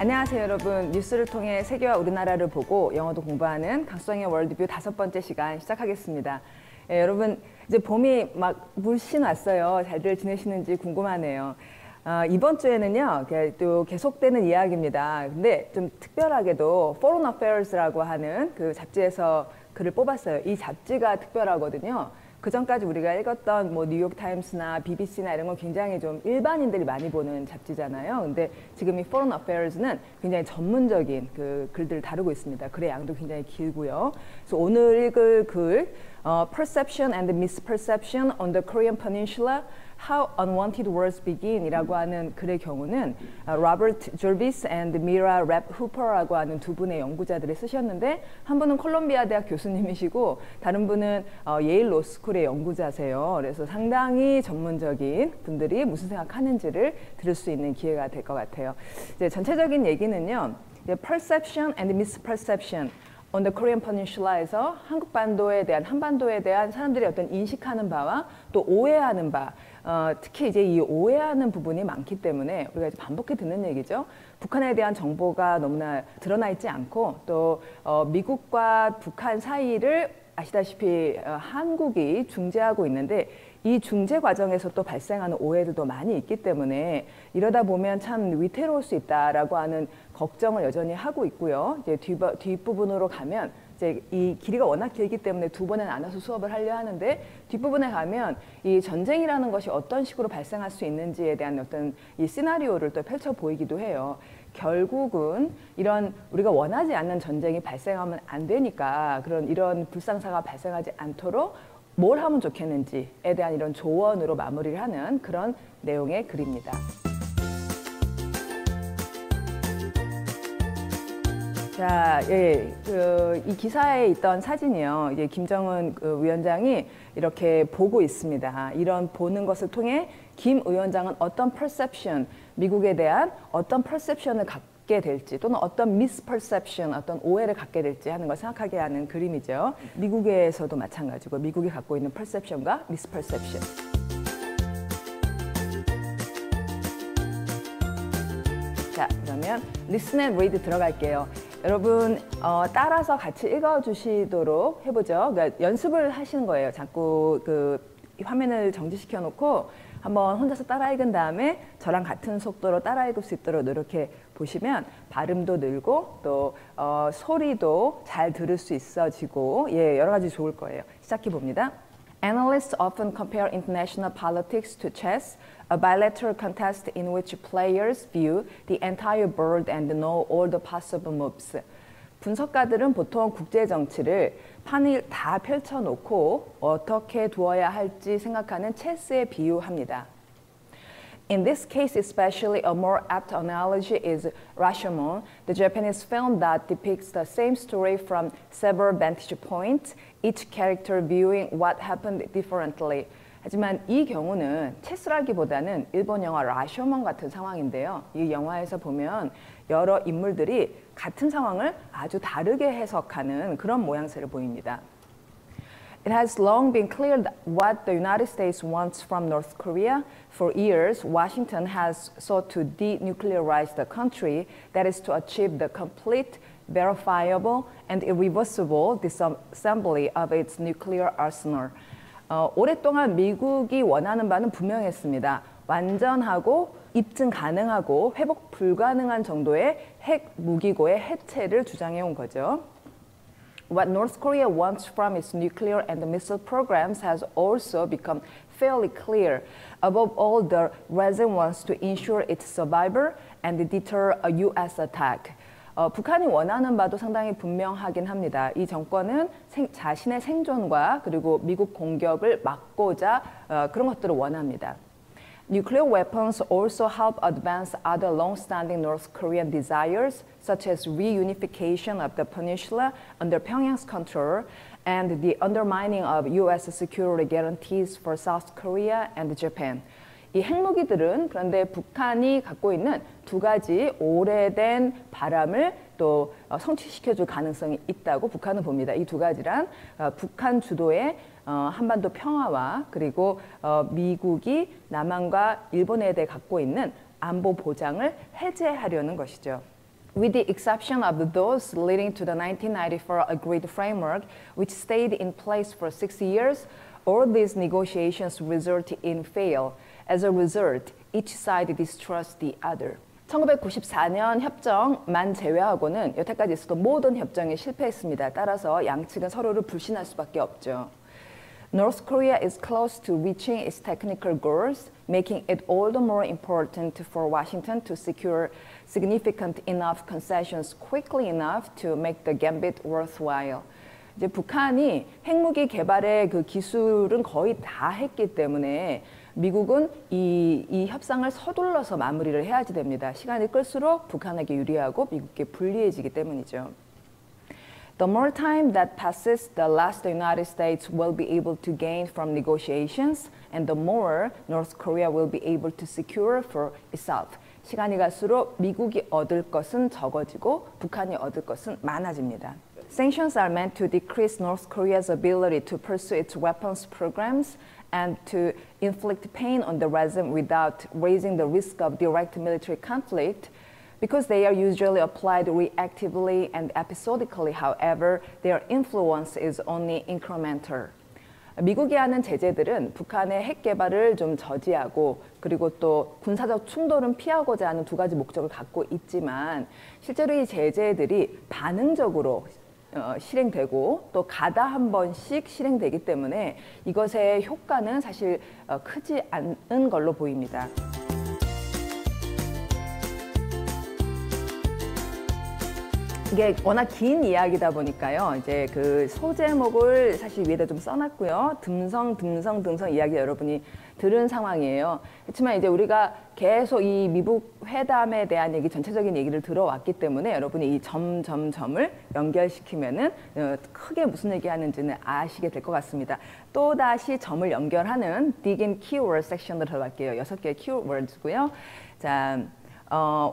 안녕하세요 여러분. 뉴스를 통해 세계와 우리나라를 보고 영어도 공부하는 강수정의 월드뷰 5번째 시간 시작하겠습니다. 여러분 이제 봄이 막 물씬 왔어요. 잘들 지내시는지 궁금하네요. 이번 주에는요 또 계속되는 이야기입니다. 근데 좀 특별하게도 Foreign Affairs라고 하는 그 잡지에서 글을 뽑았어요. 이 잡지가 특별하거든요. 그 전까지 우리가 읽었던 뭐 뉴욕타임스나 BBC나 이런 건 굉장히 좀 일반인들이 많이 보는 잡지잖아요. 근데 지금 이 Foreign Affairs는 굉장히 전문적인 그 글들을 다루고 있습니다. 글의 양도 굉장히 길고요. 그래서 오늘 읽을 글 Perception and Misperception on the Korean Peninsula How Unwanted Wars Begin 이라고 하는 글의 경우는 로버트 졸비스 and 미라 랩 후퍼라고 하는 두 분의 연구자들이 쓰셨는데 한 분은 콜롬비아 대학 교수님이시고 다른 분은 예일 로스쿨의 연구자세요. 그래서 상당히 전문적인 분들이 무슨 생각하는지를 들을 수 있는 기회가 될 것 같아요. 이제 전체적인 얘기는요. Perception and Misperception on the Korean Peninsula에서 한반도에 대한 사람들이 어떤 인식하는 바와 또 오해하는 바, 특히 이제 이 오해하는 부분이 많기 때문에 우리가 이제 반복해 듣는 얘기죠. 북한에 대한 정보가 너무나 드러나 있지 않고 또 미국과 북한 사이를 아시다시피 한국이 중재하고 있는데 이 중재 과정에서 또 발생하는 오해들도 많이 있기 때문에 이러다 보면 참 위태로울 수 있다라고 하는 걱정을 여전히 하고 있고요. 이제 뒷부분으로 가면 이제 이 길이가 워낙 길기 때문에 두 번에 나눠서 수업을 하려 하는데 뒷부분에 가면 이 전쟁이라는 것이 어떤 식으로 발생할 수 있는지에 대한 어떤 이 시나리오를 또 펼쳐 보이기도 해요. 결국은 이런 우리가 원하지 않는 전쟁이 발생하면 안 되니까 이런 불상사가 발생하지 않도록 뭘 하면 좋겠는지에 대한 이런 조언으로 마무리를 하는 그런 내용의 글입니다. 자, 이 기사에 있던 사진이요. 이게 김정은 위원장이 이렇게 보고 있습니다. 이런 보는 것을 통해 김 위원장은 어떤 perception, 미국에 대한 어떤 perception을 갖게 될지 또는 어떤 misperception, 어떤 오해를 갖게 될지 하는 걸 생각하게 하는 그림이죠. 미국에서도 마찬가지고 미국이 갖고 있는 perception과 misperception. 자, 그러면 listen and read 들어갈게요. 여러분 따라서 같이 읽어주시도록 해보죠. 그러니까 연습을 하시는 거예요. 자꾸 그 화면을 정지시켜 놓고 한번 혼자서 따라 읽은 다음에 저랑 같은 속도로 따라 읽을 수 있도록 노력해 보시면 발음도 늘고 또 소리도 잘 들을 수 있어지고 여러 가지 좋을 거예요. 시작해 봅니다. Analysts often compare international politics to chess, a bilateral contest in which players view the entire board and know all the possible moves. 분석가들은 보통 국제 정치를 판을 다 펼쳐놓고 어떻게 두어야 할지 생각하는 체스에 비유합니다. In this case, especially, a more apt analogy is Rashomon, the Japanese film that depicts the same story from several vantage points, each character viewing what happened differently. 하지만 이 경우는 체스라기보다는 일본 영화 라쇼몬 같은 상황인데요. 이 영화에서 보면 여러 인물들이 같은 상황을 아주 다르게 해석하는 그런 모양새를 보입니다. It has long been clear what the United States wants from North Korea. For years, Washington has sought to denuclearize the country, that is to achieve the complete, verifiable, and irreversible disassembly of its nuclear arsenal. 오랫동안 미국이 원하는 바는 분명했습니다. 완전하고 입증 가능하고 회복 불가능한 정도의 핵 무기고의 해체를 주장해온 거죠. What North Korea wants from its nuclear and missile programs has also become fairly clear. Above all, the President wants to ensure its survival and deter a U.S. attack. 북한이 원하는 바도 상당히 분명하긴 합니다. 이 정권은 자신의 생존과 그리고 미국 공격을 막고자 그런 것들을 원합니다. Nuclear weapons also help advance other long-standing North Korean desires, such as reunification of the peninsula under Pyongyang's control and the undermining of U.S. security guarantees for South Korea and Japan. 이 핵무기들은 그런데 북한이 갖고 있는 두 가지 오래된 바람을 또 성취시켜줄 가능성이 있다고 북한은 봅니다. 이 두 가지란 북한 주도의 한반도 평화와 그리고 미국이 남한과 일본에 대해 갖고 있는 안보 보장을 해제하려는 것이죠. with the exception of those leading to the 1994 agreed framework, which stayed in place for 6 years, all these negotiations resulted in fail. As a result, each side distrusts the other. 1994년 협정만 제외하고는 여태까지 있었던 모든 협정에 실패했습니다. 따라서 양측은 서로를 불신할 수밖에 없죠. North Korea is close to reaching its technical goals, making it all the more important for Washington to secure significant enough concessions quickly enough to make the gambit worthwhile. 이제 북한이 핵무기 개발의 그 기술은 거의 다 했기 때문에 미국은 이 협상을 서둘러서 마무리를 해야지 됩니다. 시간이 끌수록 북한에게 유리하고 미국에 불리해지기 때문이죠. The more time that passes, the less the United States will be able to gain from negotiations, and the more North Korea will be able to secure for itself. 시간이 갈수록 미국이 얻을 것은 적어지고 북한이 얻을 것은 많아집니다. Sanctions are meant to decrease North Korea's ability to pursue its weapons programs and to inflict pain on the regime without raising the risk of direct military conflict. Because they are usually applied reactively and episodically, however, their influence is only incremental. 미국이 하는 제재들은 북한의 핵 개발을 좀 저지하고 그리고 또 군사적 충돌은 피하고자 하는 두 가지 목적을 갖고 있지만 실제로 이 제재들이 반응적으로 실행되고 또 가다 한 번씩 실행되기 때문에 이것의 효과는 사실 크지 않은 걸로 보입니다. 이게 워낙 긴 이야기다 보니까요. 이제 그 소제목을 사실 위에다 좀 써놨고요. 듬성 이야기 여러분이 들은 상황이에요. 그렇지만 이제 우리가 계속 이 미국 회담에 대한 얘기, 전체적인 얘기를 들어왔기 때문에 여러분이 이 점을 연결시키면은 크게 무슨 얘기하는지는 아시게 될 것 같습니다. 또 다시 점을 연결하는 dig in keyword 섹션으로 들어갈게요. 6개의 키워드고요. 자.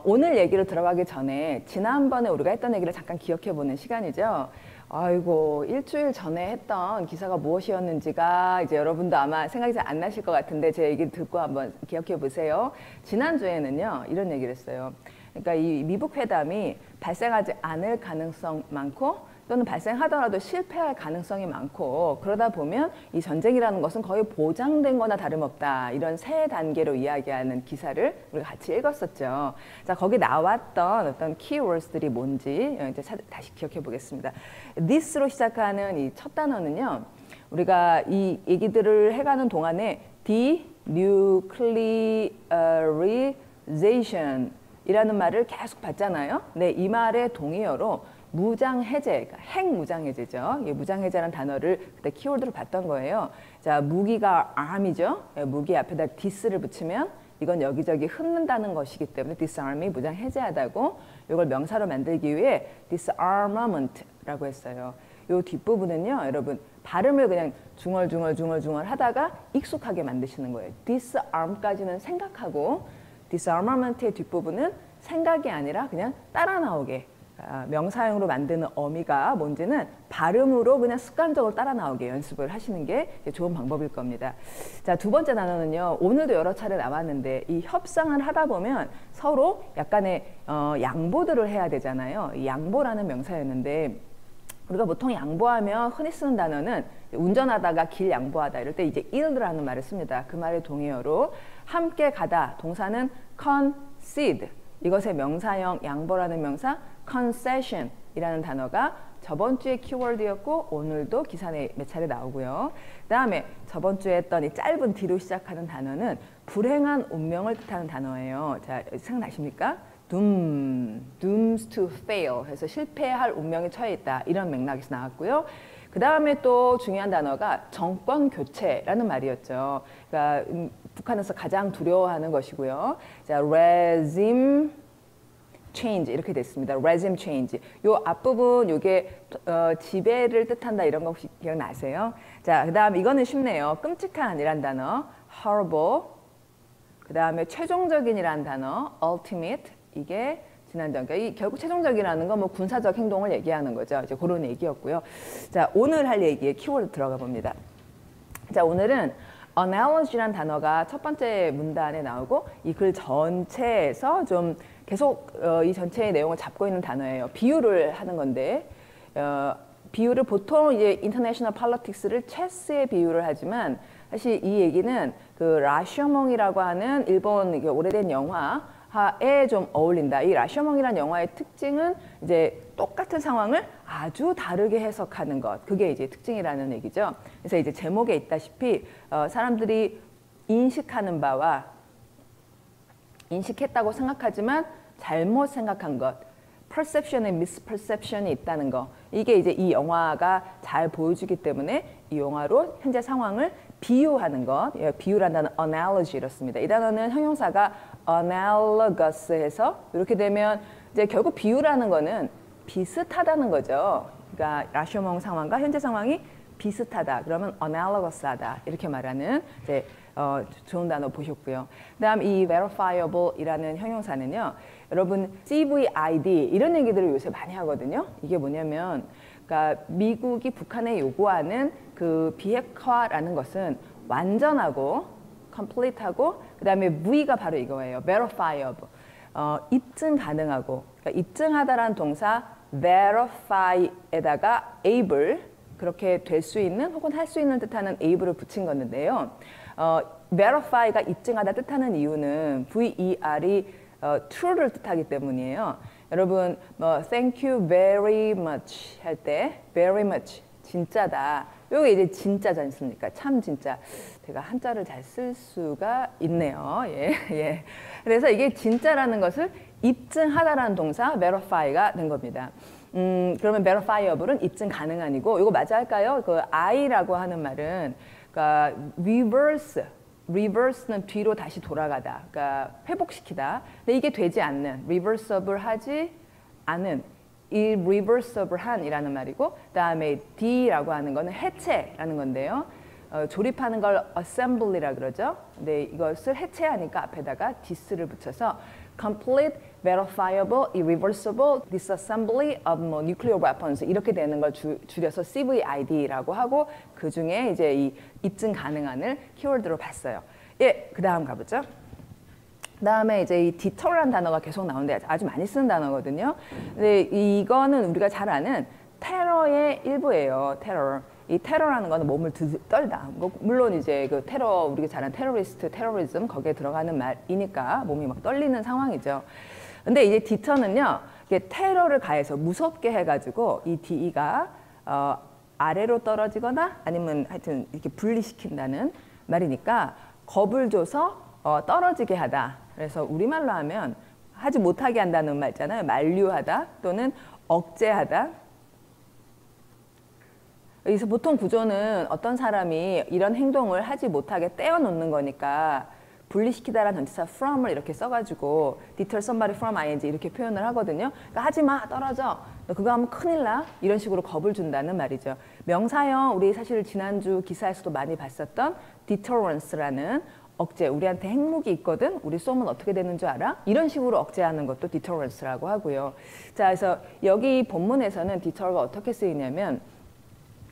오늘 얘기로 들어가기 전에 지난번에 우리가 했던 얘기를 잠깐 기억해보는 시간이죠. 아이고 일주일 전에 했던 기사가 무엇이었는지가 이제 여러분도 아마 생각이 잘 안 나실 것 같은데 제 얘기를 듣고 한번 기억해 보세요. 지난주에는요 이런 얘기를 했어요. 그러니까 이 미북 회담이 발생하지 않을 가능성 많고 또는 발생하더라도 실패할 가능성이 많고 그러다 보면 이 전쟁이라는 것은 거의 보장된 거나 다름없다. 이런 세 단계로 이야기하는 기사를 우리가 같이 읽었었죠. 자, 거기 나왔던 어떤 키워드들이 뭔지 이제 다시 기억해 보겠습니다. this로 시작하는 이 첫 단어는요. 우리가 이 얘기들을 해가는 동안에 denuclearization 이라는 말을 계속 봤잖아요. 네, 이 말의 동의어로 무장해제, 그러니까 핵무장해제죠. 무장해제라는 단어를 그때 키워드로 봤던 거예요. 자, 무기가 arm이죠. 무기 앞에다 dis를 붙이면 이건 여기저기 흩는다는 것이기 때문에 disarm이 무장해제하다고 이걸 명사로 만들기 위해 disarmament라고 했어요. 이 뒷부분은요, 여러분 발음을 그냥 중얼중얼 하다가 익숙하게 만드시는 거예요. disarm까지는 생각하고 disarmament의 뒷부분은 생각이 아니라 그냥 따라 나오게 명사형으로 만드는 어미가 뭔지는 발음으로 그냥 습관적으로 따라 나오게 연습을 하시는 게 좋은 방법일 겁니다. 자, 두 번째 단어는요. 오늘도 여러 차례 나왔는데 이 협상을 하다 보면 서로 약간의 양보들을 해야 되잖아요. 이 양보라는 명사였는데 우리가 보통 양보하면 흔히 쓰는 단어는 운전하다가 길 양보하다 이럴 때 이제 yield라는 말을 씁니다. 그 말의 동의어로 함께 가다 동사는 concede 이것의 명사형 양보라는 명사 concession 이라는 단어가 저번 주에 키워드였고 오늘도 기사 내에 몇 차례 나오고요. 그 다음에 저번 주에 했던 이 짧은 D로 시작하는 단어는 불행한 운명을 뜻하는 단어예요. 자, 생각나십니까? dooms to fail 해서 실패할 운명에 처해 있다 이런 맥락에서 나왔고요. 그 다음에 또 중요한 단어가 정권 교체라는 말이었죠. 그러니까 북한에서 가장 두려워하는 것이고요. 자, regime change 이렇게 됐습니다. regime change. 요 앞부분 요게 지배를 뜻한다 이런 거 혹시 기억나세요? 자, 그다음 이거는 쉽네요. 끔찍한이란 단어, horrible. 그다음에 최종적인이란 단어, ultimate. 이게 지난주 그러니까 결국 최종적이라는 건 뭐 군사적 행동을 얘기하는 거죠. 이제 그런 얘기였고요. 자, 오늘 할 얘기에 키워드 들어가 봅니다. 자, 오늘은 analogy란 단어가 첫 번째 문단에 나오고 이 글 전체에서 좀 계속 이 전체의 내용을 잡고 있는 단어예요. 비유를 하는 건데 비유를 보통 이제 international politics를 체스에 비유를 하지만 사실 이 얘기는 그 라쇼몽이라고 하는 일본 오래된 영화에 좀 어울린다. 이 라쇼몽이라는 영화의 특징은 이제 똑같은 상황을 아주 다르게 해석하는 것. 그게 이제 특징이라는 얘기죠. 그래서 이제 제목에 있다시피 사람들이 인식하는 바와 인식했다고 생각하지만 잘못 생각한 것. perception에 misperception이 있다는 거. 이게 이제 이 영화가 잘 보여주기 때문에 이 영화로 현재 상황을 비유하는 것. 비유란다는 analogy 이렇습니다. 이 단어는 형용사가 analogous해서 이렇게 되면 이제 결국 비유라는 거는 비슷하다는 거죠. 그러니까 라쇼몽 상황과 현재 상황이 비슷하다. 그러면 analogous하다. 이렇게 말하는 이제 좋은 단어 보셨고요. 그다음 이 verifiable이라는 형용사는요. 여러분 CVID 이런 얘기들을 요새 많이 하거든요. 이게 뭐냐면 그러니까 미국이 북한에 요구하는 그 비핵화라는 것은 완전하고 complete하고 그다음에 V가 바로 이거예요. verifiable. 입증 가능하고 그러니까 입증하다라는 동사 verify에다가 able 그렇게 될 수 있는 혹은 할 수 있는 뜻하는 able을 붙인 건데요. verify가 입증하다 뜻하는 이유는 VER이 true를 뜻하기 때문이에요. 여러분 뭐 thank you very much 할 때 very much 진짜다. 요게 이제 진짜지 않습니까? 참 진짜. 제가 한자를 잘 쓸 수가 있네요. 예, 예. 그래서 이게 진짜라는 것을 입증하다라는 동사 verify가 된 겁니다. 그러면 verifiable은 입증 가능한이고 이거 맞아 할까요? 그 I라고 하는 말은 그러니까 reverse는 뒤로 다시 돌아가다. 그러니까 회복시키다. 근데 이게 되지 않는 reversible 하지 않은 irreversible 한이라는 말이고 그다음에 D라고 하는 거는 해체라는 건데요. 조립하는 걸 assembly라 그러죠. 근데 이것을 해체하니까 앞에다가 dis를 붙여서 complete, verifiable, irreversible disassembly of nuclear weapons 이렇게 되는 걸 줄여서 CVID라고 하고 그 중에 이제 이 입증 가능한을 키워드로 봤어요. 예, 그 다음 가보죠. 그 다음에 이제 이 deter라는 단어가 계속 나오는데 아주 많이 쓰는 단어거든요. 근데 이거는 우리가 잘 아는 테러의 일부예요. 테러. 이 테러라는 거는 몸을 떨다. 물론 이제 그 테러, 우리가 잘 아는 테러리스트, 테러리즘 거기에 들어가는 말이니까 몸이 막 떨리는 상황이죠. 근데 이제 deter는요, 이게 테러를 가해서 무섭게 해가지고 이 DE가 아래로 떨어지거나 아니면 하여튼 이렇게 분리시킨다는 말이니까 겁을 줘서 떨어지게 하다. 그래서 우리말로 하면 하지 못하게 한다는 말 있잖아요. 만류하다 또는 억제하다. 그래서 보통 구조는 어떤 사람이 이런 행동을 하지 못하게 떼어놓는 거니까 분리시키다라는 전치사 from을 이렇게 써가지고 deter somebody from ing 이렇게 표현을 하거든요. 그러니까 하지 마, 떨어져. 너 그거 하면 큰일 나. 이런 식으로 겁을 준다는 말이죠. 명사형 우리 사실 지난주 기사에서도 많이 봤었던 deterrence라는 억제. 우리한테 핵무기 있거든. 우리 쏘면 어떻게 되는 줄 알아? 이런 식으로 억제하는 것도 deterrence라고 하고요. 자, 그래서 여기 본문에서는 deter가 어떻게 쓰이냐면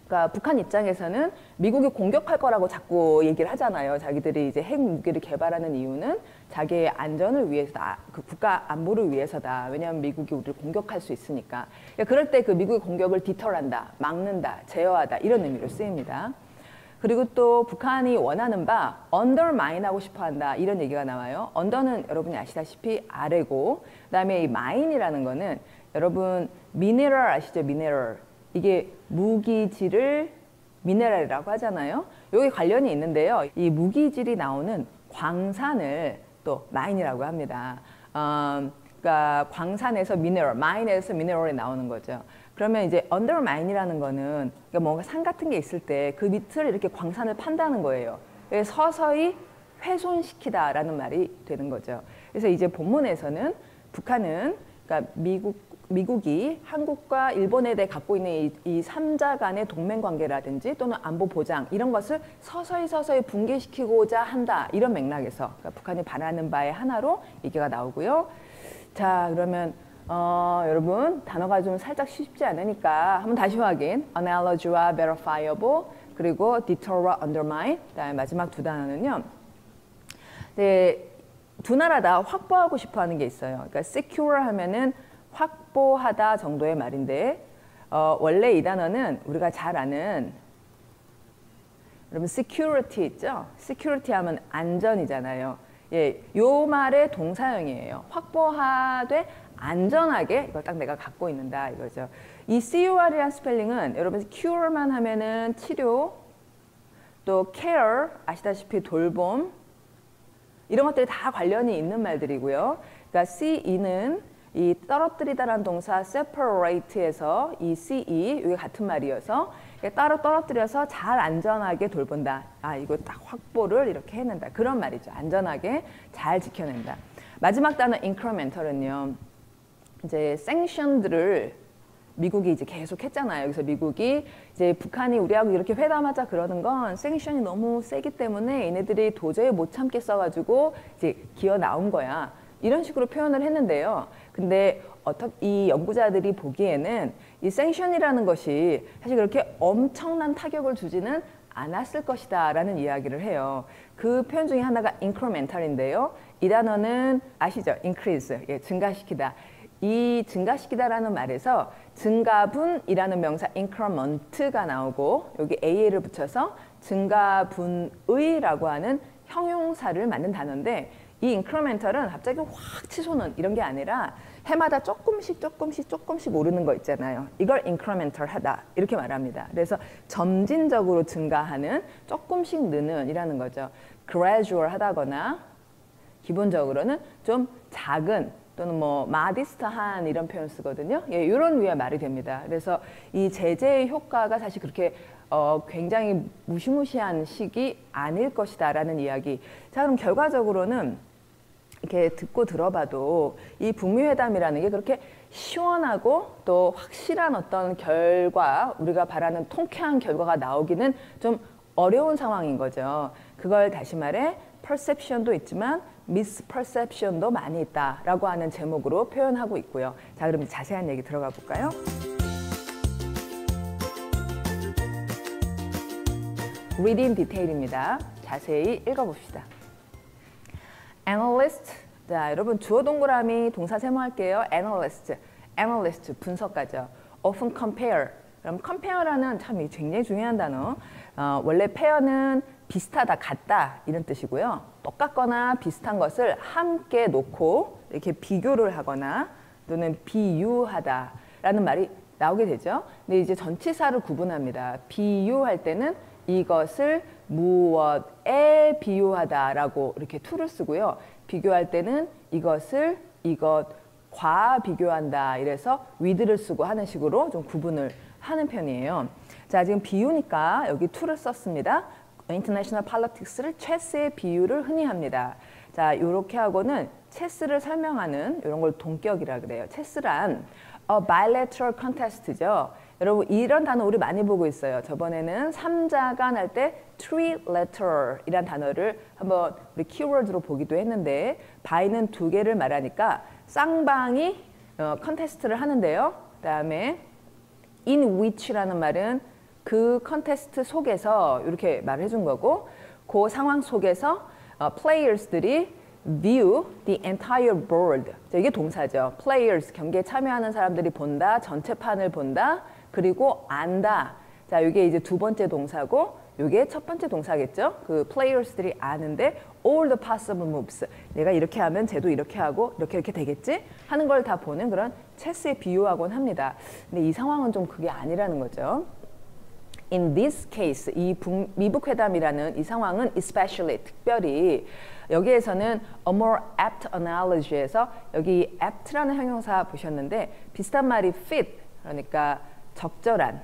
그러니까 북한 입장에서는 미국이 공격할 거라고 자꾸 얘기를 하잖아요. 자기들이 이제 핵 무기를 개발하는 이유는 자기의 안전을 위해서다. 그 국가 안보를 위해서다. 왜냐하면 미국이 우리를 공격할 수 있으니까. 그러니까 그럴 때 그 미국의 공격을 디터한다, 막는다, 제어하다 이런 의미로 쓰입니다. 그리고 또 북한이 원하는 바 undermine 하고 싶어한다 이런 얘기가 나와요. under는 여러분이 아시다시피 아래고 그다음에 이 mine이라는 거는 여러분 mineral 아시죠? mineral. 이게 무기질을 미네랄이라고 하잖아요. 여기 관련이 있는데요. 이 무기질이 나오는 광산을 또 마인이라고 합니다. 그러니까 광산에서 미네랄, 마인에서 미네랄이 나오는 거죠. 그러면 이제 언더마인이라는 거는 그러니까 뭔가 산 같은 게 있을 때 그 밑을 이렇게 광산을 판다는 거예요. 서서히 훼손시키다라는 말이 되는 거죠. 그래서 이제 본문에서는 북한은 그러니까 미국이 한국과 일본에 대해 갖고 있는 이 3자 간의 동맹 관계라든지 또는 안보 보장 이런 것을 서서히 붕괴시키고자 한다. 이런 맥락에서 그러니까 북한이 바라는 바의 하나로 얘기가 나오고요. 자, 그러면 여러분 단어가 좀 살짝 쉽지 않으니까 한번 다시 확인. analogy와 verifiable, 그리고 deter와 undermine. 그다음에 마지막 두 단어는요. 네, 두 나라 다 확보하고 싶어 하는 게 있어요. 그러니까 secure 하면은 확보하다 정도의 말인데 원래 이 단어는 우리가 잘 아는 여러분 security 있죠? security 하면 안전이잖아요. 예, 요 말의 동사형이에요. 확보하되 안전하게 이걸 딱 내가 갖고 있는다 이거죠. 이 cur이란 스펠링은 여러분 cure만 하면은 치료, 또 care 아시다시피 돌봄 이런 것들이 다 관련이 있는 말들이고요. 그러니까 ce는 이 떨어뜨리다라는 동사 separate에서 이 ce 이게 같은 말이어서 따로 떨어뜨려서 잘 안전하게 돌본다. 아 이거 딱 확보를 이렇게 해낸다. 그런 말이죠. 안전하게 잘 지켜낸다. 마지막 단어 incremental은요. 이제 sanction들을 미국이 이제 계속 했잖아요. 그래서 미국이 이제 북한이 우리하고 이렇게 회담하자 그러는 건 sanction이 너무 세기 때문에 얘네들이 도저히 못 참겠어가지고 이제 기어 나온 거야. 이런 식으로 표현을 했는데요. 근데 이 연구자들이 보기에는 이 sanction이라는 것이 사실 그렇게 엄청난 타격을 주지는 않았을 것이다 라는 이야기를 해요. 그 표현 중에 하나가 incremental인데요. 이 단어는 아시죠? increase, 예, 증가시키다. 이 증가시키다라는 말에서 증가분이라는 명사 increment가 나오고 여기 a를 붙여서 증가분의라고 하는 형용사를 만든 단어인데 이 incremental은 갑자기 확 치솟는 이런 게 아니라 해마다 조금씩 오르는 거 있잖아요. 이걸 incremental 하다 이렇게 말합니다. 그래서 점진적으로 증가하는 조금씩 느는 이라는 거죠. gradual 하다거나 기본적으로는 좀 작은 또는 뭐 modest한 이런 표현 쓰거든요. 예, 이런 류의 말이 됩니다. 그래서 이 제재의 효과가 사실 그렇게 굉장히 무시무시한 식이 아닐 것이다라는 이야기. 자, 그럼 결과적으로는 이렇게 듣고 들어봐도 이 북미 회담이라는 게 그렇게 시원하고 또 확실한 어떤 결과, 우리가 바라는 통쾌한 결과가 나오기는 좀 어려운 상황인 거죠. 그걸 다시 말해 perception도 있지만 misperception도 많이 있다라고 하는 제목으로 표현하고 있고요. 자, 그럼 자세한 얘기 들어가 볼까요? read in detail입니다. 자세히 읽어봅시다. analyst, 자 여러분 주어 동그라미 동사 세모할게요. analyst 분석가죠. often compare, 그럼 compare라는 참 굉장히 중요한 단어. 원래 pair는 비슷하다, 같다 이런 뜻이고요. 똑같거나 비슷한 것을 함께 놓고 이렇게 비교를 하거나 또는 비유하다라는 말이 나오게 되죠. 근데 이제 전치사를 구분합니다. 비유할 때는 이것을 무엇에 비유하다라고 이렇게 to를 쓰고요. 비교할 때는 이것을 이것과 비교한다. 이래서 with를 쓰고 하는 식으로 좀 구분을 하는 편이에요. 자, 지금 비유니까 여기 to를 썼습니다. International Politics를 체스의 비유를 흔히 합니다. 자, 이렇게 하고는 체스를 설명하는 이런 걸 동격이라 그래요. 체스란 bilateral contest죠. 여러분 이런 단어 우리 많이 보고 있어요. 저번에는 3자간 할 때 trilateral 이란 단어를 한번 우리 키워드로 보기도 했는데 by는 두 개를 말하니까 쌍방이 컨테스트를 하는데요. 그다음에 in which라는 말은 그 컨테스트 속에서 이렇게 말을 해준 거고 그 상황 속에서 players들이 view the entire board. 이게 동사죠. players, 경기에 참여하는 사람들이 본다, 전체판을 본다, 그리고 안다. 자, 이게 이제 두 번째 동사고 이게 첫 번째 동사겠죠. 그 players들이 아는데 all the possible moves. 내가 이렇게 하면 쟤도 이렇게 하고 이렇게 되겠지? 하는 걸 다 보는 그런 체스에 비유하곤 합니다. 근데 이 상황은 좀 그게 아니라는 거죠. In this case, 이 미북 회담이라는 이 상황은 especially, 특별히 여기에서는 a more apt analogy에서 여기 apt라는 형용사 보셨는데 비슷한 말이 fit, 그러니까 적절한,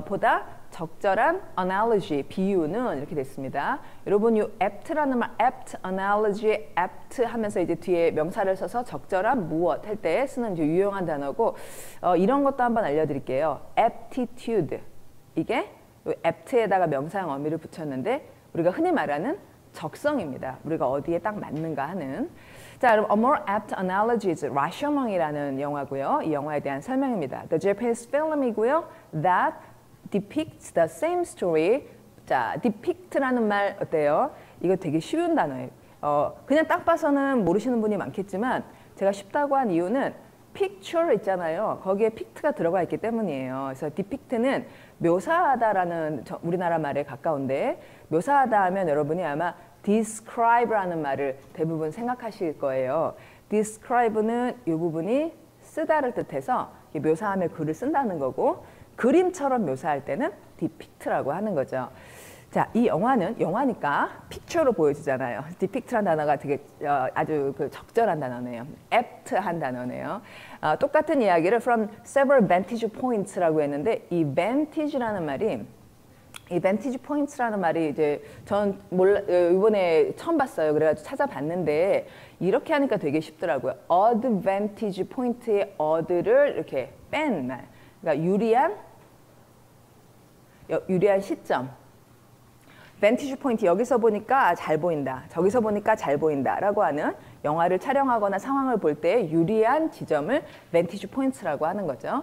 보다 적절한 analogy, 비유는 이렇게 됐습니다. 여러분 이 apt라는 말, apt, analogy, apt 하면서 이제 뒤에 명사를 써서 적절한 무엇 할 때 쓰는 이제 유용한 단어고 이런 것도 한번 알려드릴게요. aptitude, 이게 apt에다가 명사형 어미를 붙였는데 우리가 흔히 말하는 적성입니다. 우리가 어디에 딱 맞는가 하는. 자, 그럼 A More Apt Analogy is 라셔몽이라는 영화고요. 이 영화에 대한 설명입니다. The Japanese film이고요. That depicts the same story. 자, depict라는 말 어때요? 이거 되게 쉬운 단어예요. 그냥 딱 봐서는 모르시는 분이 많겠지만 제가 쉽다고 한 이유는 picture 있잖아요. 거기에 pict가 들어가 있기 때문이에요. 그래서 depict는 묘사하다라는 우리나라 말에 가까운데 묘사하다 하면 여러분이 아마 describe라는 말을 대부분 생각하실 거예요. describe는 이 부분이 쓰다를 뜻해서 묘사하며 글을 쓴다는 거고 그림처럼 묘사할 때는 depict라고 하는 거죠. 자, 이 영화는 영화니까 픽처로 보여주잖아요. depict라는 단어가 되게 아주 적절한 단어네요. apt한 단어네요. 똑같은 이야기를 from several vantage points라고 했는데 이 vantage라는 말이 이 vantage points라는 말이 이제 전 이번에 처음 봤어요. 그래가지고 찾아봤는데 이렇게 하니까 되게 쉽더라고요. advantage point의 ad를 이렇게 뺀 말. 그러니까 유리한 시점. vantage point 여기서 보니까 잘 보인다. 저기서 보니까 잘 보인다. 라고 하는 영화를 촬영하거나 상황을 볼 때 유리한 지점을 vantage points라고 하는 거죠.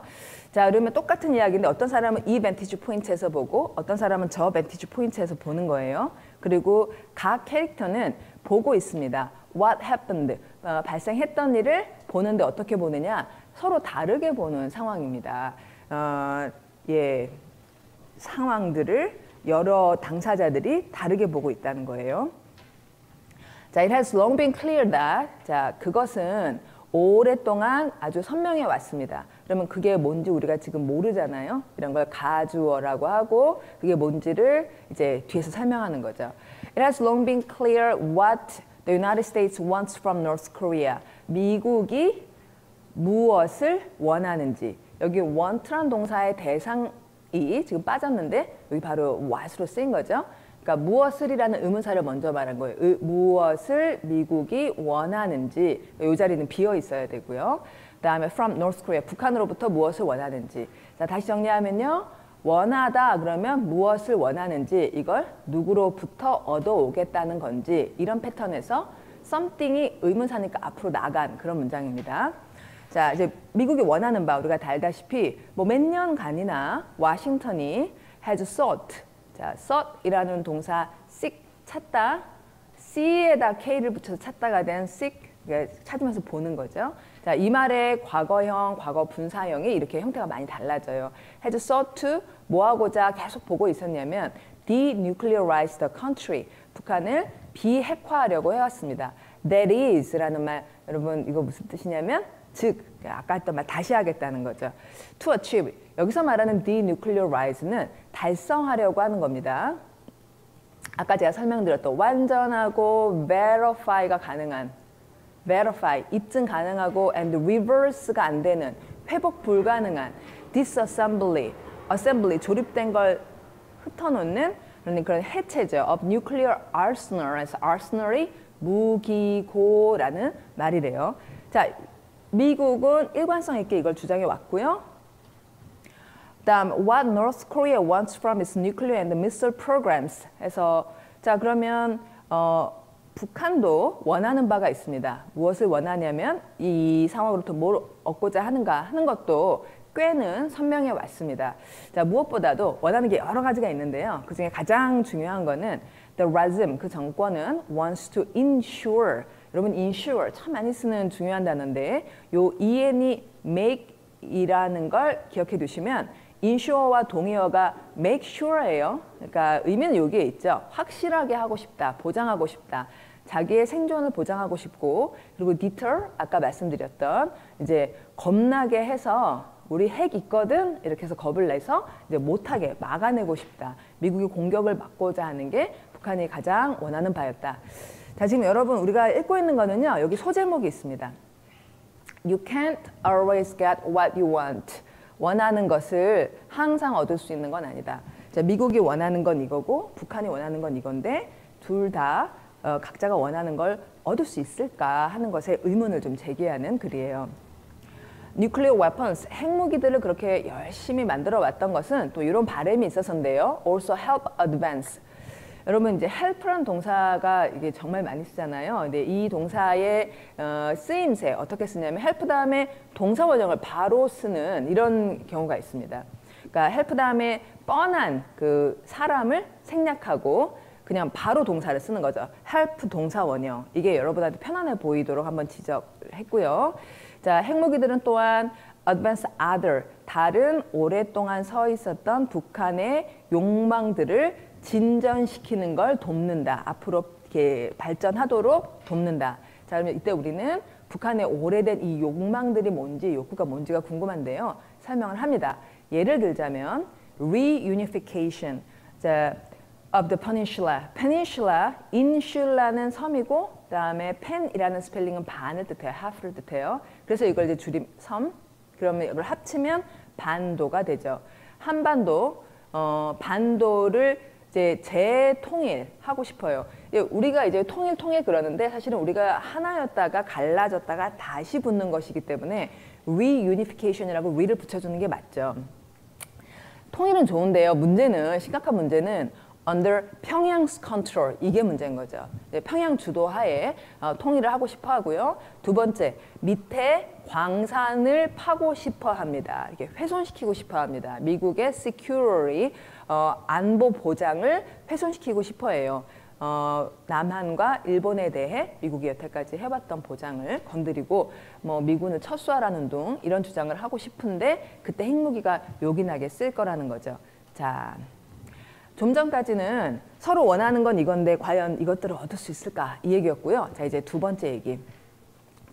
자, 그러면 똑같은 이야기인데 어떤 사람은 이 vantage point에서 보고 어떤 사람은 저 vantage point에서 보는 거예요. 그리고 각 캐릭터는 보고 있습니다. What happened? 발생했던 일을 보는데 어떻게 보느냐? 서로 다르게 보는 상황입니다. 상황들을 여러 당사자들이 다르게 보고 있다는 거예요. 자, it has long been clear that 자, 그것은 오랫동안 아주 선명해 왔습니다. 그러면 그게 뭔지 우리가 지금 모르잖아요. 이런 걸 가주어라고 하고 그게 뭔지를 이제 뒤에서 설명하는 거죠. It has long been clear what the United States wants from North Korea. 미국이 무엇을 원하는지. 여기 want란 동사의 대상이 지금 빠졌는데 여기 바로 what으로 쓰인 거죠. 그러니까 무엇을이라는 의문사를 먼저 말한 거예요. 무엇을 미국이 원하는지 이 자리는 비어 있어야 되고요. 그다음에 from North Korea, 북한으로부터 무엇을 원하는지. 자, 다시 정리하면요. 원하다 그러면 무엇을 원하는지 이걸 누구로부터 얻어오겠다는 건지 이런 패턴에서 something이 의문사니까 앞으로 나간 그런 문장입니다. 자, 이제 미국이 원하는 바 우리가 다 알다시피 뭐 몇 년간이나 워싱턴이 has sought. 자, sought이라는 동사 seek 찾다. C에다 K를 붙여서 찾다가 된 seek 찾으면서 보는 거죠. 자, 이 말의 과거형, 과거 분사형이 이렇게 형태가 많이 달라져요. has sought to 뭐 하고자 계속 보고 있었냐면 denuclearize the country. 북한을 비핵화하려고 해왔습니다. That is라는 말 여러분 이거 무슨 뜻이냐면 즉 아까 했던 말 다시 하겠다는 거죠. To achieve 여기서 말하는 denuclearize는 달성하려고 하는 겁니다. 아까 제가 설명드렸던 완전하고 verify가 가능한 verify 입증 가능하고 and reverse가 안 되는 회복 불가능한 disassembly assembly 조립된 걸 흩어놓는 그런 해체죠. of nuclear arsenal. 그래서 arsenal이 무기고라는 말이래요. 자, 미국은 일관성 있게 이걸 주장해 왔고요. 다음, what North Korea wants from its nuclear and missile programs. 해서 자 그러면 북한도 원하는 바가 있습니다. 무엇을 원하냐면 이 상황으로부터 뭘 얻고자 하는가 하는 것도 꽤는 선명해 왔습니다. 자, 무엇보다도 원하는 게 여러 가지가 있는데요. 그중에 가장 중요한 거는 the regime, 그 정권은 wants to ensure. 여러분 ensure 참 많이 쓰는 중요한 단어인데 요 en이 make이라는 걸 기억해 두시면 ensure와 동의어가 make sure예요. 그러니까 의미는 여기에 있죠. 확실하게 하고 싶다, 보장하고 싶다. 자기의 생존을 보장하고 싶고 그리고 deter 아까 말씀드렸던 이제 겁나게 해서 우리 핵 있거든 이렇게 해서 겁을 내서 이제 못하게 막아내고 싶다. 미국이 공격을 막고자 하는 게 북한이 가장 원하는 바였다. 자, 지금 여러분 우리가 읽고 있는 거는요. 여기 소제목이 있습니다. You can't always get what you want. 원하는 것을 항상 얻을 수 있는 건 아니다. 자, 미국이 원하는 건 이거고 북한이 원하는 건 이건데 둘 다 각자가 원하는 걸 얻을 수 있을까 하는 것에 의문을 좀 제기하는 글이에요. Nuclear weapons, 핵무기들을 그렇게 열심히 만들어 왔던 것은 또 이런 바람이 있어서인데요. Also help advance. 여러분 이제 help라는 동사가 이게 정말 많이 쓰잖아요. 근데 이 동사의 쓰임새 어떻게 쓰냐면 help 다음에 동사 원형을 바로 쓰는 이런 경우가 있습니다. 그러니까 help 다음에 뻔한 그 사람을 생략하고 그냥 바로 동사를 쓰는 거죠. help 동사 원형. 이게 여러분한테 편안해 보이도록 한번 지적했고요. 자, 핵무기들은 또한 advance other, 다른 오랫동안 서 있었던 북한의 욕망들을 진전시키는 걸 돕는다. 앞으로 이렇게 발전하도록 돕는다. 자, 그러면 이때 우리는 북한의 오래된 이 욕망들이 뭔지, 욕구가 뭔지가 궁금한데요. 설명을 합니다. 예를 들자면 reunification 자, of the peninsula. peninsula, insula는 섬이고 그다음에 pen이라는 스펠링은 반을 뜻해요. half를 뜻해요. 그래서 이걸 이제 줄임 섬. 그러면 이걸 합치면 반도가 되죠. 한반도, 반도를 이제 재통일하고 싶어요. 우리가 이제 통일 그러는데 사실은 우리가 하나였다가 갈라졌다가 다시 붙는 것이기 때문에 reunification이라고 re를 붙여주는 게 맞죠. 통일은 좋은데요. 문제는 심각한 문제는 under 평양's control 이게 문제인 거죠. 평양 주도하에 통일을 하고 싶어 하고요. 두 번째, 밑에 광산을 파고 싶어 합니다. 이렇게 훼손시키고 싶어 합니다. 미국의 security 안보 보장을 훼손시키고 싶어 해요. 남한과 일본에 대해 미국이 여태까지 해봤던 보장을 건드리고 뭐 미군을 철수하라는 둥 이런 주장을 하고 싶은데 그때 핵무기가 요긴하게 쓸 거라는 거죠. 자, 좀 전까지는 서로 원하는 건 이건데 과연 이것들을 얻을 수 있을까 이 얘기였고요. 자, 이제 두 번째 얘기.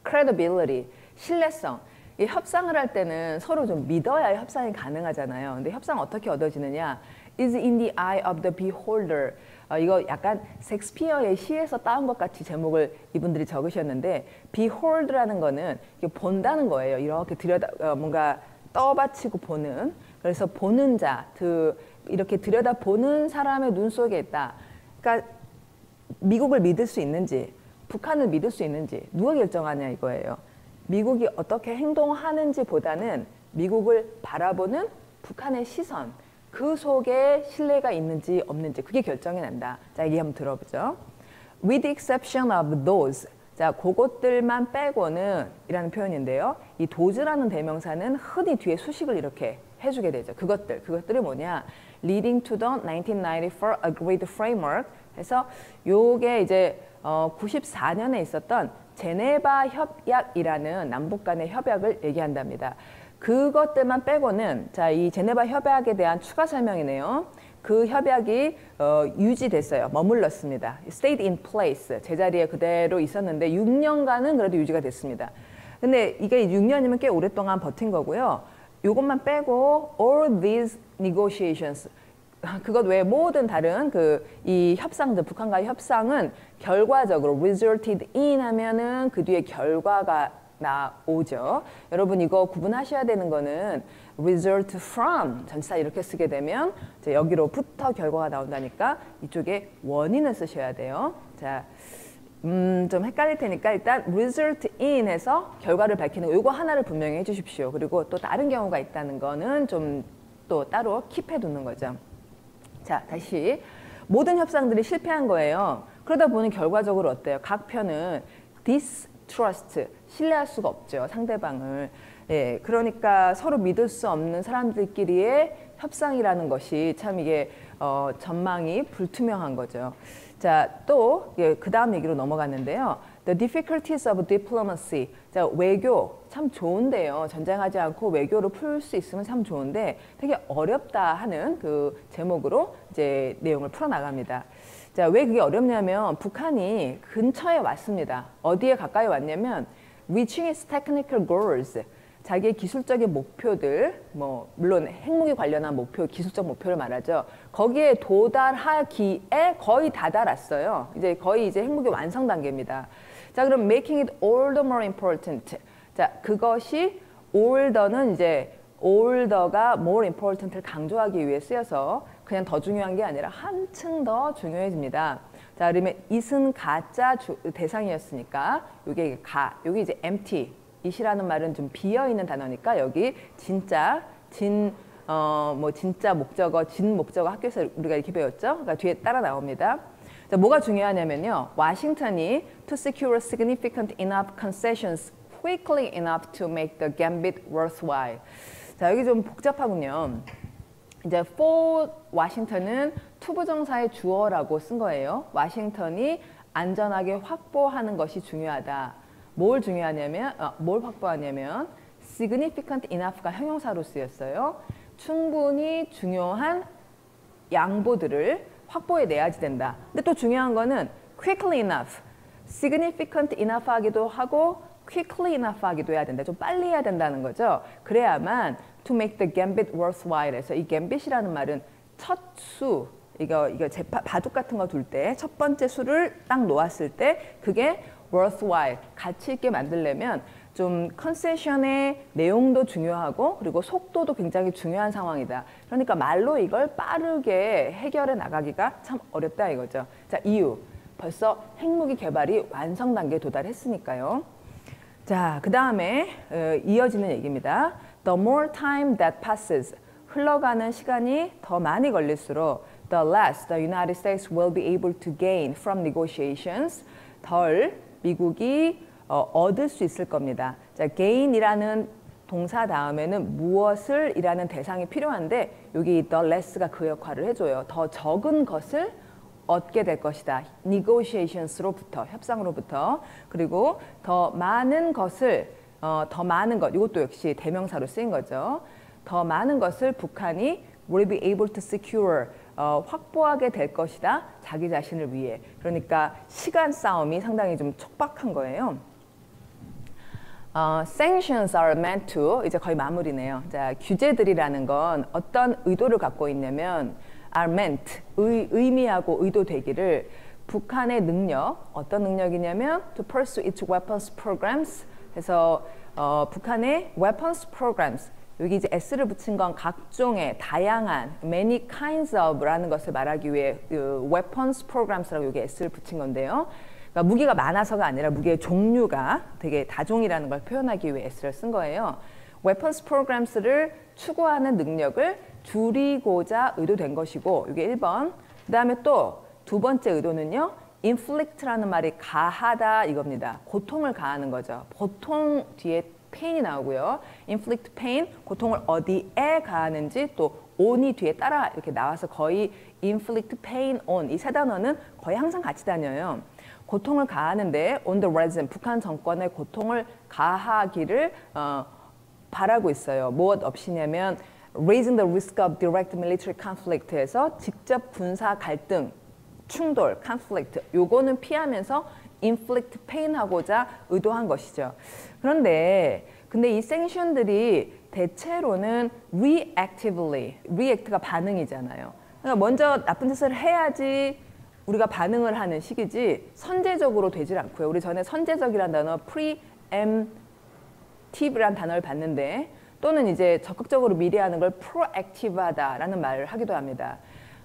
credibility, 신뢰성. 이 협상을 할 때는 서로 좀 믿어야 협상이 가능하잖아요. 근데 협상 어떻게 얻어지느냐? is in the eye of the beholder. 이거 약간 섹스피어의 시에서 따온 것 같이 제목을 이분들이 적으셨는데 behold라는 거는 본다는 거예요. 이렇게 들여다 뭔가 떠받치고 보는. 그래서 보는 자, 이렇게 들여다보는 사람의 눈 속에 있다. 그러니까 미국을 믿을 수 있는지 북한을 믿을 수 있는지 누가 결정하냐 이거예요. 미국이 어떻게 행동하는지 보다는 미국을 바라보는 북한의 시선 그 속에 신뢰가 있는지 없는지 그게 결정이 난다. 자, 얘기 한번 들어보죠. With the exception of those. 자, 그것들만 빼고는 이라는 표현인데요. 이 those라는 대명사는 흔히 뒤에 수식을 이렇게 해주게 되죠. 그것들이 뭐냐? Leading to the 1994 Agreed Framework. 해서 요게 이제 94년에 있었던 제네바 협약이라는 남북 간의 협약을 얘기한답니다. 그것들만 빼고는 자, 이 제네바 협약에 대한 추가 설명이네요. 그 협약이 유지됐어요. 머물렀습니다. Stayed in place. 제자리에 그대로 있었는데 6년간은 그래도 유지가 됐습니다. 근데 이게 6년이면 꽤 오랫동안 버틴 거고요. 요것만 빼고 all these negotiations 그것 외에 모든 다른 이 협상들 북한과의 협상은 결과적으로 resulted in 하면은 그 뒤에 결과가 나오죠. 여러분 이거 구분하셔야 되는 거는 result from 전치사 이렇게 쓰게 되면 이제 여기로부터 결과가 나온다니까 이쪽에 원인을 쓰셔야 돼요. 자, 좀 헷갈릴 테니까 일단 result in 해서 결과를 밝히는 거 이거 하나를 분명히 해주십시오. 그리고 또 다른 경우가 있다는 거는 좀 또 따로 킵해 두는 거죠. 자, 다시 모든 협상들이 실패한 거예요. 그러다 보니 결과적으로 어때요? 각 편은 distrust, 신뢰할 수가 없죠. 상대방을. 예, 그러니까 서로 믿을 수 없는 사람들끼리의 협상이라는 것이 참 이게 전망이 불투명한 거죠. 자, 또 그 다음 얘기로 넘어갔는데요. The difficulties of diplomacy. 자, 외교 참 좋은데요. 전쟁하지 않고 외교로 풀 수 있으면 참 좋은데 되게 어렵다 하는 그 제목으로 이제 내용을 풀어나갑니다. 자, 왜 그게 어렵냐면 북한이 근처에 왔습니다. 어디에 가까이 왔냐면 reaching its technical goals. 자기의 기술적인 목표들, 뭐 물론 핵무기 관련한 목표, 기술적 목표를 말하죠. 거기에 도달하기에 거의 다다랐어요. 이제 거의 이제 핵무기 완성 단계입니다. 자, 그럼 making it all the more important. 자, 그것이 older는 이제 older가 more important를 강조하기 위해 쓰여서 그냥 더 중요한 게 아니라 한층 더 중요해집니다. 자, 그러면 it은 가짜 대상이었으니까 요게 요게 이제 empty. it이라는 말은 좀 비어 있는 단어니까 여기 진짜 진짜 목적어, 진 목적어 학교에서 우리가 이렇게 배웠죠? 그러니까 뒤에 따라 나옵니다. 자, 뭐가 중요하냐면요. 워싱턴이 to secure significant enough concessions quickly enough to make the gambit worthwhile. 자, 여기 좀 복잡하군요. 이제 for 워싱턴은 투부정사의 주어라고 쓴 거예요. 워싱턴이 안전하게 확보하는 것이 중요하다. 뭘 중요하냐면, 뭘 확보하냐면 significant enough가 형용사로 쓰였어요. 충분히 중요한 양보들을 확보해내야지 된다. 근데 또 중요한 거는 quickly enough, significant enough 하기도 하고 quickly enough 하기도 해야 된다. 좀 빨리 해야 된다는 거죠. 그래야만 to make the gambit worthwhile 해서 이 gambit이라는 말은 첫 수, 이거 바둑 같은 거 둘 때 첫 번째 수를 딱 놓았을 때 그게 worthwhile, 가치 있게 만들려면 좀 컨세션의 내용도 중요하고 그리고 속도도 굉장히 중요한 상황이다. 그러니까 말로 이걸 빠르게 해결해 나가기가 참 어렵다 이거죠. 자, 이유. 벌써 핵무기 개발이 완성 단계에 도달했으니까요. 자, 그 다음에 이어지는 얘기입니다. The more time that passes, 흘러가는 시간이 더 많이 걸릴수록 the less the United States will be able to gain from negotiations, 덜 미국이 얻을 수 있을 겁니다. 자, gain이라는 동사 다음에는 무엇을 이라는 대상이 필요한데 여기 the less가 그 역할을 해줘요. 더 적은 것을 얻게 될 것이다. negotiations로부터, 협상으로부터. 그리고 더 많은 것을, 더 많은 것, 이것도 역시 대명사로 쓰인 거죠. 더 많은 것을 북한이 will be able to secure, 확보하게 될 것이다. 자기 자신을 위해. 그러니까 시간 싸움이 상당히 좀 촉박한 거예요. Sanctions are meant to, 이제 거의 마무리네요. 자, 규제들이라는 건 어떤 의도를 갖고 있냐면 are meant, 의미하고 의도되기를 북한의 능력, 어떤 능력이냐면 to pursue its weapons programs 해서 북한의 weapons programs, 여기 이제 s를 붙인 건 각종의 다양한 many kinds of라는 것을 말하기 위해 weapons programs라고 여기 s를 붙인 건데요. 그러니까 무기가 많아서가 아니라 무기의 종류가 되게 다종이라는 걸 표현하기 위해 s를 쓴 거예요. weapons programs를 추구하는 능력을 줄이고자 의도된 것이고 이게 1번. 그 다음에 또 두 번째 의도는요. inflict라는 말이 가하다 이겁니다. 고통을 가하는 거죠. 보통 뒤에 pain이 나오고요. inflict pain, 고통을 어디에 가하는지 또 on이 뒤에 따라 이렇게 나와서 거의 inflict pain on 이 세 단어는 거의 항상 같이 다녀요. 고통을 가하는데 on the resident, 북한 정권에 고통을 가하기를 바라고 있어요. 무엇 없이냐면 raising the risk of direct military conflict에서 직접 군사 갈등, 충돌, conflict 요거는 피하면서 inflict pain 하고자 의도한 것이죠. 근데 이 sanction들이 대체로는 react가 반응이잖아요. 그러니까 먼저 나쁜 짓을 해야지 우리가 반응을 하는 식이지 선제적으로 되질 않고요. 우리 전에 선제적이라는 단어 preemptive라는 단어를 봤는데 또는 이제 적극적으로 미리 하는 걸 proactive하다라는 말을 하기도 합니다.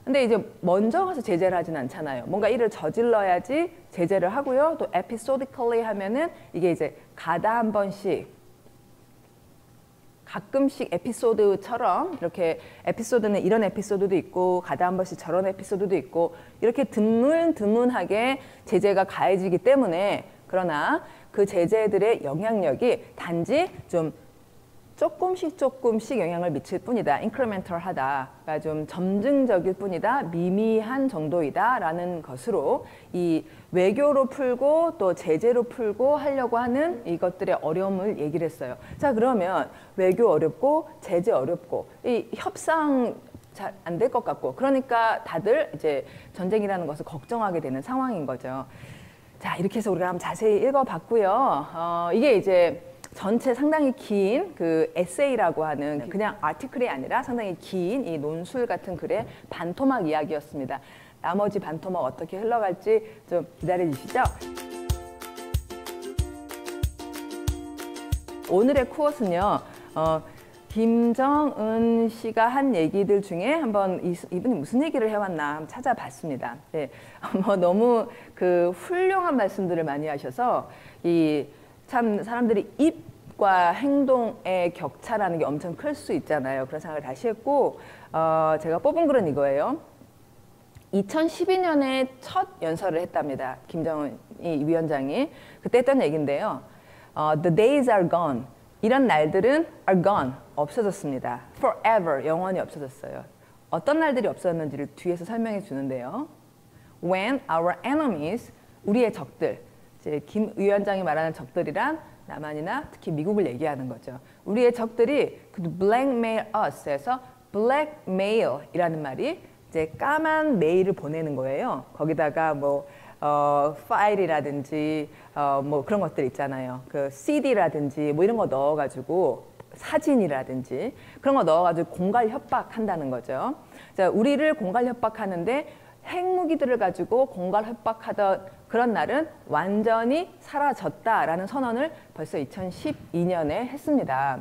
근데 이제 먼저 가서 제재를 하진 않잖아요. 뭔가 일을 저질러야지 제재를 하고요. 또 episodically 하면은 이게 이제 가다 한 번씩 가끔씩 에피소드처럼 이렇게 에피소드는 이런 에피소드도 있고 가다 한 번씩 저런 에피소드도 있고 이렇게 드문드문하게 제재가 가해지기 때문에 그러나 그 제재들의 영향력이 단지 좀 조금씩 영향을 미칠 뿐이다. incremental하다. 그러니까 좀 점증적일 뿐이다. 미미한 정도이다. 라는 것으로 이 외교로 풀고 또 제재로 풀고 하려고 하는 이것들의 어려움을 얘기를 했어요. 자, 그러면 외교 어렵고 제재 어렵고 이 협상 잘 안 될 것 같고 그러니까 다들 이제 전쟁이라는 것을 걱정하게 되는 상황인 거죠. 자, 이렇게 해서 우리가 한번 자세히 읽어봤고요. 이게 이제 전체 상당히 긴 그 에세이라고 하는 그냥 아티클이 아니라 상당히 긴 이 논술 같은 글의 반토막 이야기였습니다. 나머지 반토막 어떻게 흘러갈지 좀 기다려 주시죠. 오늘의 코어스는요. 김정은 씨가 한 얘기들 중에 한번 이분이 무슨 얘기를 해왔나 한번 찾아봤습니다. 네, 너무 그 훌륭한 말씀들을 많이 하셔서 이 참 사람들이 입과 행동의 격차라는 게 엄청 클 수 있잖아요. 그런 생각을 다시 했고 제가 뽑은 글은 이거예요. 2012년에 첫 연설을 했답니다. 김정은 위원장이. 그때 했던 얘기인데요. The days are gone. 이런 날들은 are gone. 없어졌습니다. Forever. 영원히 없어졌어요. 어떤 날들이 없었는지를 뒤에서 설명해 주는데요. When our enemies, 우리의 적들, 이제 김 위원장이 말하는 적들이란 남한이나 특히 미국을 얘기하는 거죠. 우리의 적들이 blackmail us에서 blackmail이라는 말이 이제 까만 메일을 보내는 거예요. 거기다가 뭐 파일이라든지 뭐 그런 것들 있잖아요. 그 CD라든지 뭐 이런 거 넣어가지고 사진이라든지 그런 거 넣어가지고 공갈 협박한다는 거죠. 자, 우리를 공갈 협박하는데 핵무기들을 가지고 공갈 협박하던 그런 날은 완전히 사라졌다라는 선언을 벌써 2012년에 했습니다.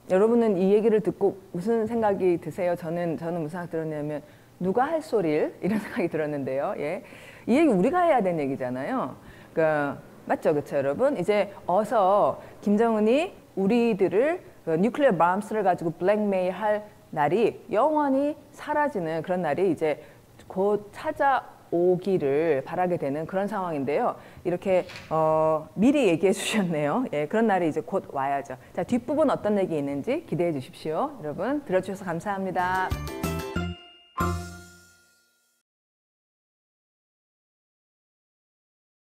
여러분은 이 얘기를 듣고 무슨 생각이 드세요? 저는 무슨 생각 들었냐면 누가 할 소리를? 이런 생각이 들었는데요. 예. 이 얘기 우리가 해야 되는 얘기잖아요. 그러니까 맞죠? 그렇죠, 여러분? 이제 어서 김정은이 우리들을 뉴클리어 밤스를 가지고 블랙메일 할 날이 영원히 사라지는 그런 날이 이제 곧 찾아오기를 바라게 되는 그런 상황인데요. 이렇게 미리 얘기해 주셨네요. 예, 그런 날이 이제 곧 와야죠. 자, 뒷부분 어떤 얘기 있는지 기대해 주십시오. 여러분, 들어주셔서 감사합니다.